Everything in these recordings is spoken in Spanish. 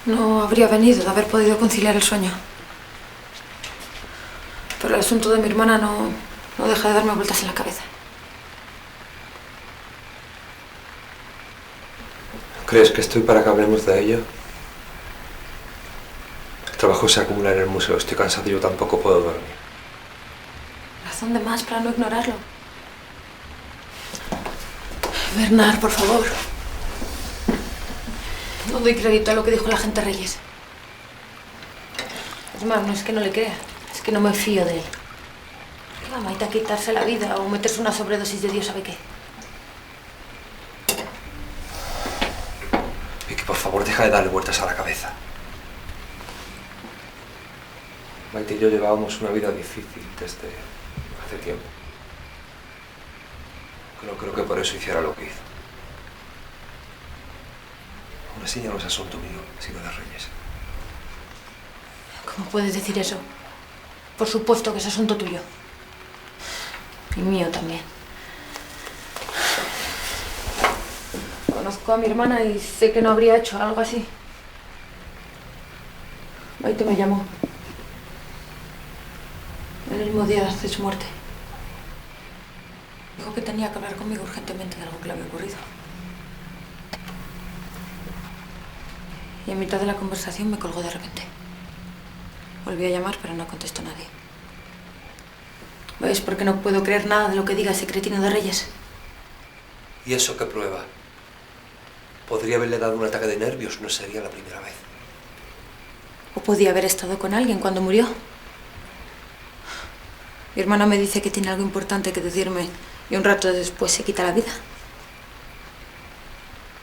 No habría venido de haber podido conciliar el sueño. Pero el asunto de mi hermana no deja de darme vueltas en la cabeza. ¿Crees que estoy para que hablemos de ello? El trabajo se acumula en el museo. Estoy cansado y yo tampoco puedo dormir. Razón de más para no ignorarlo. Bernard, por favor. No doy crédito a lo que dijo el agente Reyes. Es más, no es que no le crea, es que no me fío de él. ¿Qué va, Maite, a quitarse la vida o meterse una sobredosis de Dios sabe qué? Vicky, por favor, deja de darle vueltas a la cabeza. Maite y yo llevábamos una vida difícil desde hace tiempo. No creo que por eso hiciera lo que hizo. Aún así ya no es asunto mío, sino de Reyes. ¿Cómo puedes decir eso? Por supuesto que es asunto tuyo. Y mío también. Conozco a mi hermana y sé que no habría hecho algo así. Maite me llamó. El mismo día de su muerte. Dijo que tenía que hablar conmigo urgentemente de algo que le había ocurrido. Y en mitad de la conversación me colgó de repente. Volví a llamar, pero no contestó nadie. ¿Ves por qué no puedo creer nada de lo que diga ese cretino de Reyes? ¿Y eso qué prueba? Podría haberle dado un ataque de nervios, no sería la primera vez. ¿O podía haber estado con alguien cuando murió? Mi hermana me dice que tiene algo importante que decirme y un rato después se quita la vida.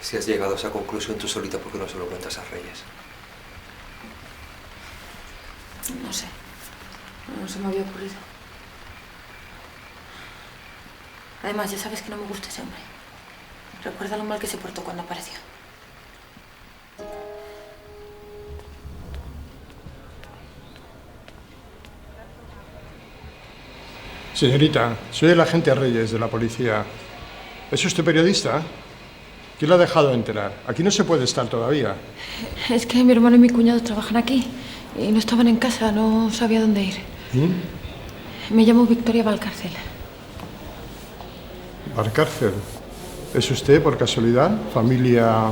Si has llegado a esa conclusión tú solita, ¿por qué no se lo cuentas a Reyes? No sé. No se me había ocurrido. Además, ya sabes que no me gusta ese hombre. Recuerda lo mal que se portó cuando apareció. Señorita, soy el agente Reyes de la policía. ¿Es usted periodista? ¿Quién lo ha dejado enterar? Aquí no se puede estar todavía. Es que mi hermano y mi cuñado trabajan aquí y no estaban en casa, no sabía dónde ir. Me llamo Victoria Valcárcel. ¿Valcárcel? ¿Es usted, por casualidad, familia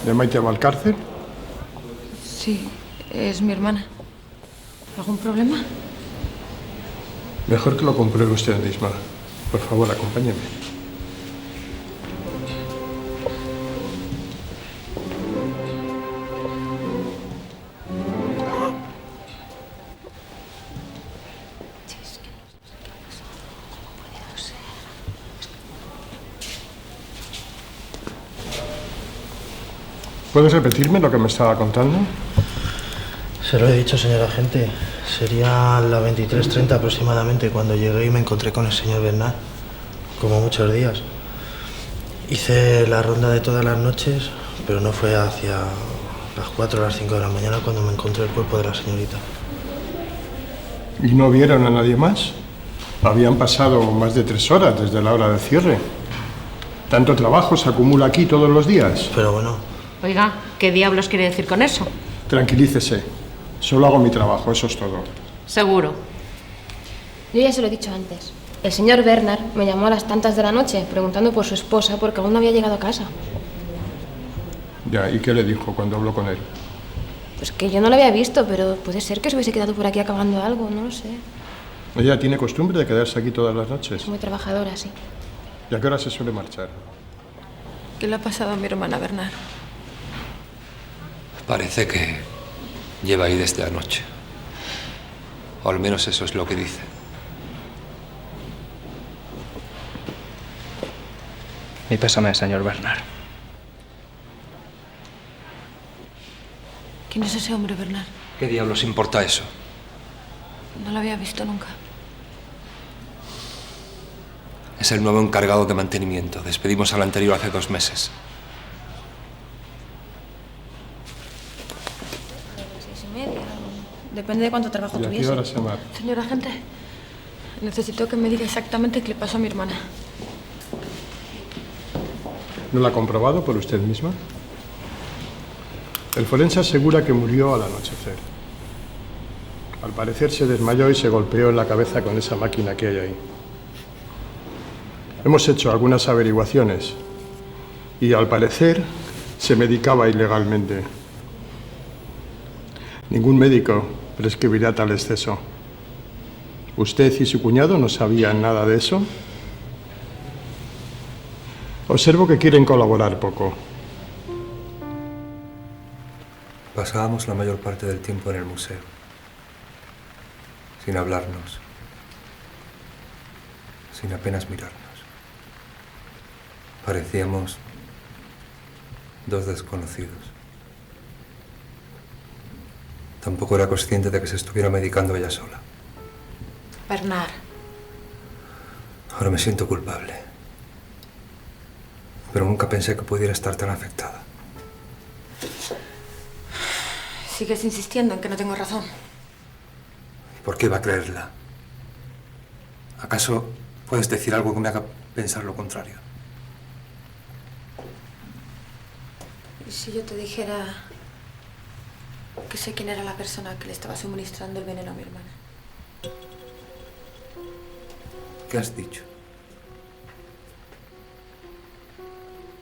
de Maite Valcárcel? Sí, es mi hermana. ¿Algún problema? Mejor que lo compruebe usted misma. Por favor, acompáñeme. ¿Puedes repetirme lo que me estaba contando? Se lo he dicho, señor agente. Sería la 23:30 aproximadamente cuando llegué y me encontré con el señor Bernard. Como muchos días. Hice la ronda de todas las noches, pero no fue hacia las 4 o las 5 de la mañana cuando me encontré el cuerpo de la señorita. ¿Y no vieron a nadie más? Habían pasado más de 3 horas desde la hora del cierre. ¿Tanto trabajo se acumula aquí todos los días? Pero bueno... Oiga, ¿qué diablos quiere decir con eso? Tranquilícese. Solo hago mi trabajo, eso es todo. Seguro. Yo ya se lo he dicho antes. El señor Bernard me llamó a las tantas de la noche preguntando por su esposa porque aún no había llegado a casa. Ya, ¿y qué le dijo cuando habló con él? Pues que yo no lo había visto, pero puede ser que se hubiese quedado por aquí acabando algo, no lo sé. Ella tiene costumbre de quedarse aquí todas las noches. Es muy trabajadora, sí. ¿Y a qué hora se suele marchar? ¿Qué le ha pasado a mi hermana, Bernard? Parece que lleva ahí desde anoche. O al menos eso es lo que dice. Mi pésame, señor Bernard. ¿Quién es ese hombre, Bernard? ¿Qué diablos importa eso? No lo había visto nunca. Es el nuevo encargado de mantenimiento. Despedimos al anterior hace 2 meses. 6:30. Depende de cuánto trabajo ¿Y a tuviese. qué hora se va? Señor agente, necesito que me diga exactamente qué le pasó a mi hermana. ¿No la ha comprobado por usted misma? El forense asegura que murió al anochecer. Al parecer se desmayó y se golpeó en la cabeza con esa máquina que hay ahí. Hemos hecho algunas averiguaciones y al parecer se medicaba ilegalmente. Ningún médico prescribirá tal exceso. ¿Usted y su cuñado no sabían nada de eso? Observo que quieren colaborar poco. Pasábamos la mayor parte del tiempo en el museo, sin hablarnos, sin apenas mirarnos. Parecíamos dos desconocidos. Tampoco era consciente de que se estuviera medicando ella sola. Bernard, Ahora me siento culpable. Pero nunca pensé que pudiera estar tan afectada. sigues insistiendo en que no tengo razón. ¿Por qué iba a creerla? ¿Acaso puedes decir algo que me haga pensar lo contrario? ¿Y si yo te dijera que sé quién era la persona que le estaba suministrando el veneno a mi hermana? ¿Qué has dicho?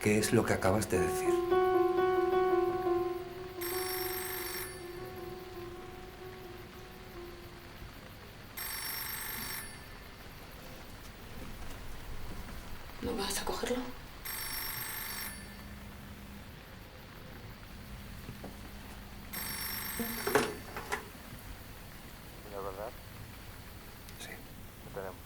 ¿Qué es lo que acabas de decir? ¿No vas a cogerlo? ¿Señor Bernard? Sí. Lo tenemos.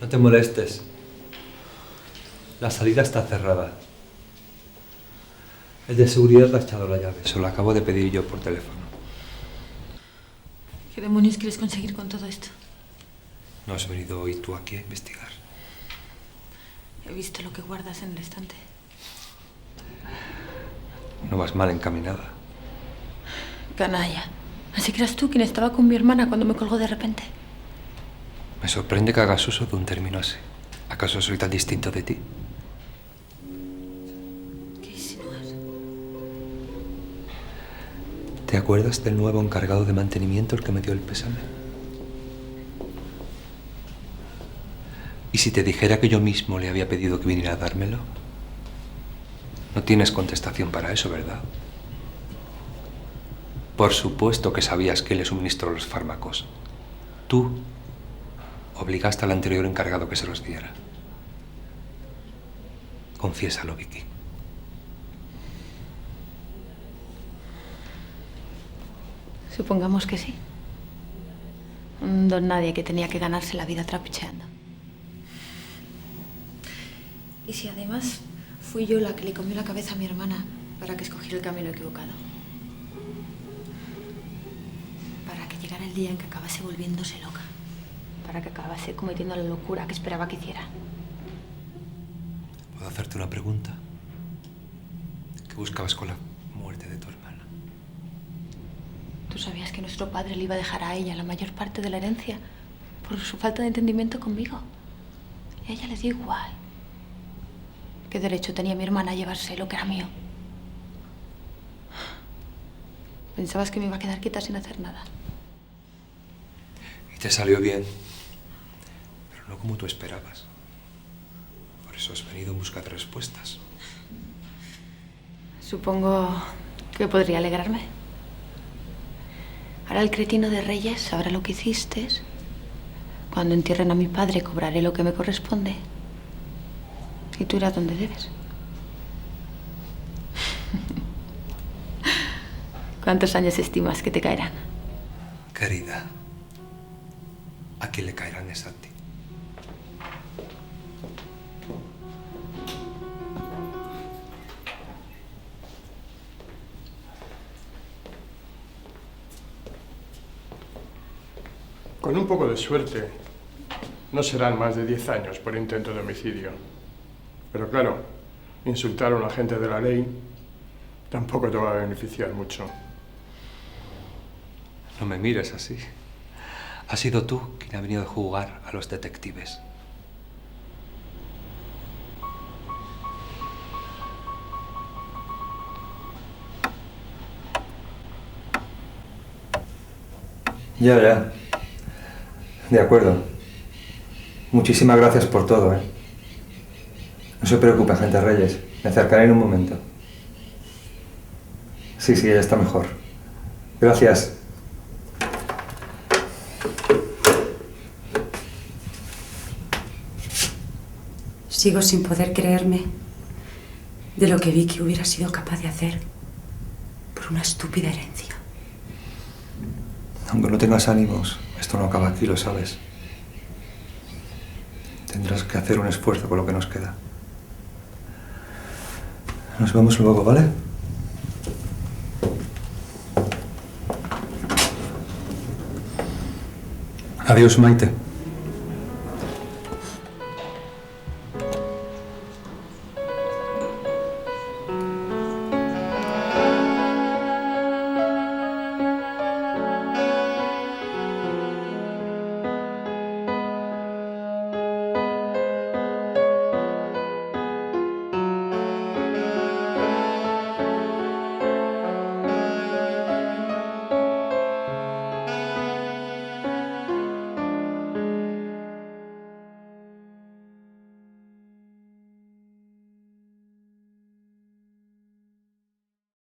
No te molestes. La salida está cerrada. El de seguridad le ha echado la llave. Se lo acabo de pedir yo por teléfono. ¿Qué demonios quieres conseguir con todo esto? ¿No has venido hoy tú aquí a investigar? He visto lo que guardas en el estante. No vas mal encaminada. Canalla. Así que eras tú quien estaba con mi hermana cuando me colgó de repente. Me sorprende que hagas uso de un término así. ¿Acaso soy tan distinto de ti? ¿Qué insinúas? ¿Te acuerdas del nuevo encargado de mantenimiento, el que me dio el pésame? ¿Y si te dijera que yo mismo le había pedido que viniera a dármelo? No tienes contestación para eso, ¿verdad? Por supuesto que sabías que le suministró los fármacos. Tú obligaste al anterior encargado que se los diera. Confiésalo, Vicky. Supongamos que sí. Un don nadie que tenía que ganarse la vida trapicheando. ¿Y si además fui yo la que le comió la cabeza a mi hermana para que escogiera el camino equivocado? Para que llegara el día en que acabase volviéndose loca. Para que acabase cometiendo la locura que esperaba que hiciera. ¿Puedo hacerte una pregunta? ¿Qué buscabas con la muerte de tu hermana? ¿Tú sabías que nuestro padre le iba a dejar a ella la mayor parte de la herencia por su falta de entendimiento conmigo? Y a ella le dio igual. ¿Qué derecho tenía mi hermana a llevarse lo que era mío? ¿Pensabas que me iba a quedar quieta sin hacer nada? Y te salió bien, pero no como tú esperabas. Por eso has venido en busca de respuestas. Supongo que podría alegrarme. Ahora el cretino de Reyes sabrá lo que hiciste. Cuando entierren a mi padre cobraré lo que me corresponde. Y tú irás donde debes. ¿Cuántos años estimas que te caerán? Querida, ¿a quién le caerán es a ti? Con un poco de suerte, no serán más de 10 años por intento de homicidio. Pero claro, insultar a un agente de la ley tampoco te va a beneficiar mucho. No me mires así. Has sido tú quien ha venido a jugar a los detectives. Ya. De acuerdo. Muchísimas gracias por todo, ¿eh? No se preocupe, agente Reyes. Me acercaré en un momento. Sí, ya está mejor. Gracias. Sigo sin poder creerme de lo que Vicky hubiera sido capaz de hacer por una estúpida herencia. Aunque no tengas ánimos, esto no acaba aquí, lo sabes. Tendrás que hacer un esfuerzo con lo que nos queda. Nos vemos luego, ¿vale? Adiós, Maite.